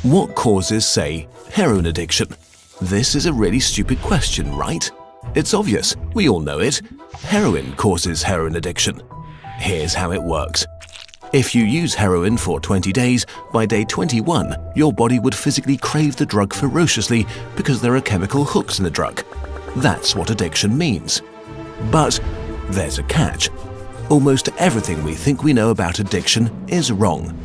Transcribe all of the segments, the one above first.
What causes, say, heroin addiction? This is a really stupid question, right? It's obvious, we all know it. Heroin causes heroin addiction. Here's how it works. If you use heroin for 20 days, by day 21, your body would physically crave the drug ferociously because there are chemical hooks in the drug. That's what addiction means. But there's a catch. Almost everything we think we know about addiction is wrong.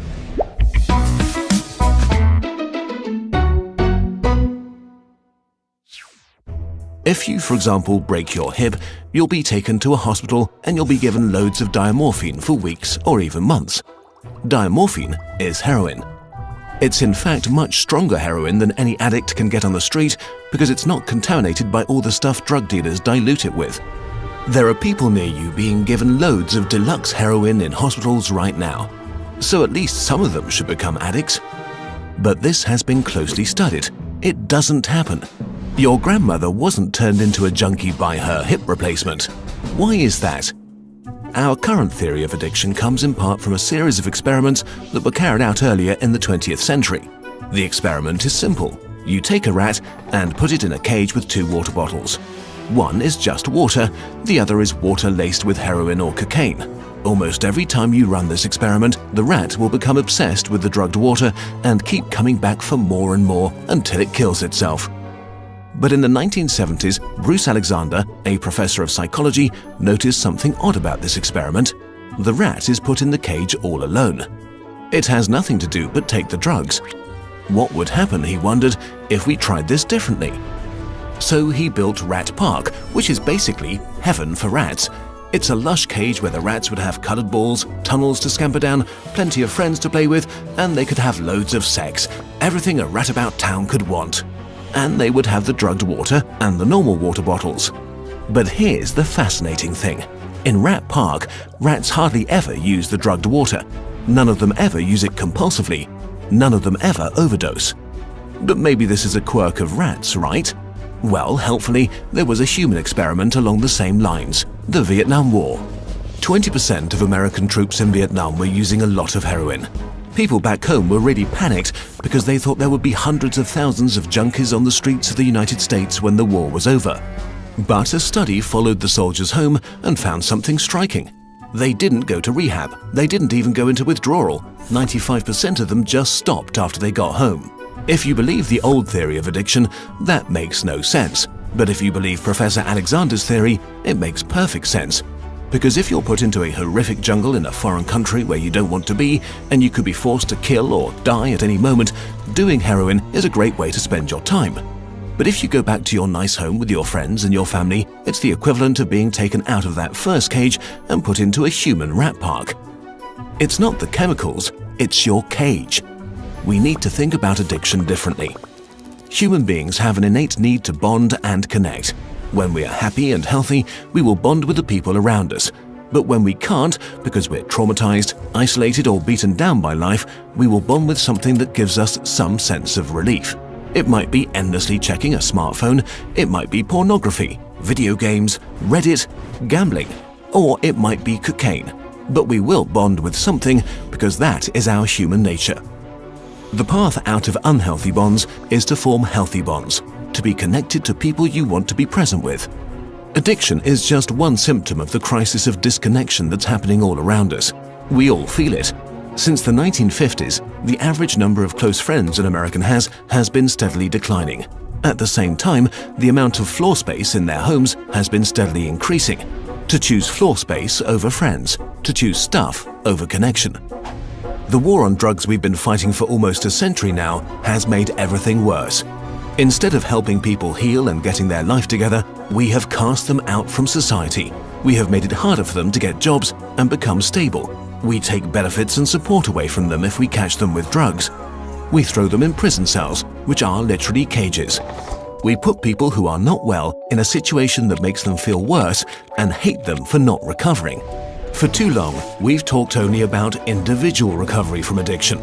If you, for example, break your hip, you'll be taken to a hospital and you'll be given loads of diamorphine for weeks or even months. Diamorphine is heroin. It's in fact much stronger heroin than any addict can get on the street because it's not contaminated by all the stuff drug dealers dilute it with. There are people near you being given loads of deluxe heroin in hospitals right now, so at least some of them should become addicts. But this has been closely studied. It doesn't happen. Your grandmother wasn't turned into a junkie by her hip replacement. Why is that? Our current theory of addiction comes in part from a series of experiments that were carried out earlier in the 20th century. The experiment is simple. You take a rat and put it in a cage with 2 water bottles. One is just water, the other is water laced with heroin or cocaine. Almost every time you run this experiment, the rat will become obsessed with the drugged water and keep coming back for more and more until it kills itself. But in the 1970s, Bruce Alexander, a professor of psychology, noticed something odd about this experiment. The rat is put in the cage all alone. It has nothing to do but take the drugs. What would happen, he wondered, if we tried this differently? So he built Rat Park, which is basically heaven for rats. It's a lush cage where the rats would have colored balls, tunnels to scamper down, plenty of friends to play with, and they could have loads of sex. Everything a rat about town could want. And they would have the drugged water and the normal water bottles. But here's the fascinating thing. In Rat Park, rats hardly ever use the drugged water. None of them ever use it compulsively. None of them ever overdose. But maybe this is a quirk of rats, right? Well, helpfully, there was a human experiment along the same lines, the Vietnam War. 20% of American troops in Vietnam were using a lot of heroin. People back home were really panicked because they thought there would be hundreds of thousands of junkies on the streets of the United States when the war was over. But a study followed the soldiers home and found something striking. They didn't go to rehab. They didn't even go into withdrawal. 95% of them just stopped after they got home. If you believe the old theory of addiction, that makes no sense. But if you believe Professor Alexander's theory, it makes perfect sense. Because if you're put into a horrific jungle in a foreign country where you don't want to be, and you could be forced to kill or die at any moment, doing heroin is a great way to spend your time. But if you go back to your nice home with your friends and your family, it's the equivalent of being taken out of that first cage and put into a human rat park. It's not the chemicals, it's your cage. We need to think about addiction differently. Human beings have an innate need to bond and connect. When we are happy and healthy, we will bond with the people around us. But when we can't, because we're traumatized, isolated or beaten down by life, we will bond with something that gives us some sense of relief. It might be endlessly checking a smartphone, it might be pornography, video games, Reddit, gambling, or it might be cocaine. But we will bond with something because that is our human nature. The path out of unhealthy bonds is to form healthy bonds, to be connected to people you want to be present with. Addiction is just one symptom of the crisis of disconnection that's happening all around us. We all feel it. Since the 1950s, the average number of close friends an American has been steadily declining. At the same time, the amount of floor space in their homes has been steadily increasing. To choose floor space over friends, to choose stuff over connection. The war on drugs we've been fighting for almost a century now has made everything worse. Instead of helping people heal and getting their life together, we have cast them out from society. We have made it harder for them to get jobs and become stable. We take benefits and support away from them if we catch them with drugs. We throw them in prison cells, which are literally cages. We put people who are not well in a situation that makes them feel worse and hate them for not recovering. For too long, we've talked only about individual recovery from addiction.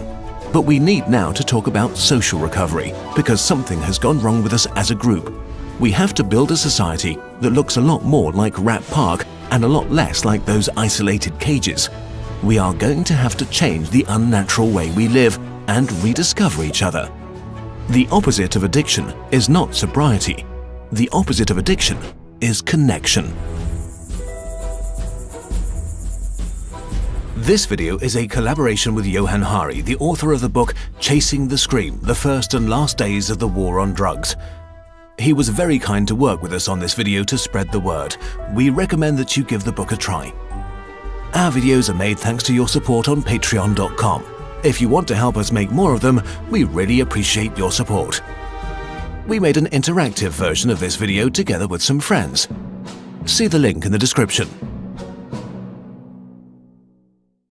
But we need now to talk about social recovery, because something has gone wrong with us as a group. We have to build a society that looks a lot more like Rat Park and a lot less like those isolated cages. We are going to have to change the unnatural way we live and rediscover each other. The opposite of addiction is not sobriety. The opposite of addiction is connection. This video is a collaboration with Johann Hari, the author of the book Chasing the Scream: The First and Last Days of the War on Drugs. He was very kind to work with us on this video to spread the word. We recommend that you give the book a try. Our videos are made thanks to your support on patreon.com. If you want to help us make more of them, we really appreciate your support. We made an interactive version of this video together with some friends. See the link in the description.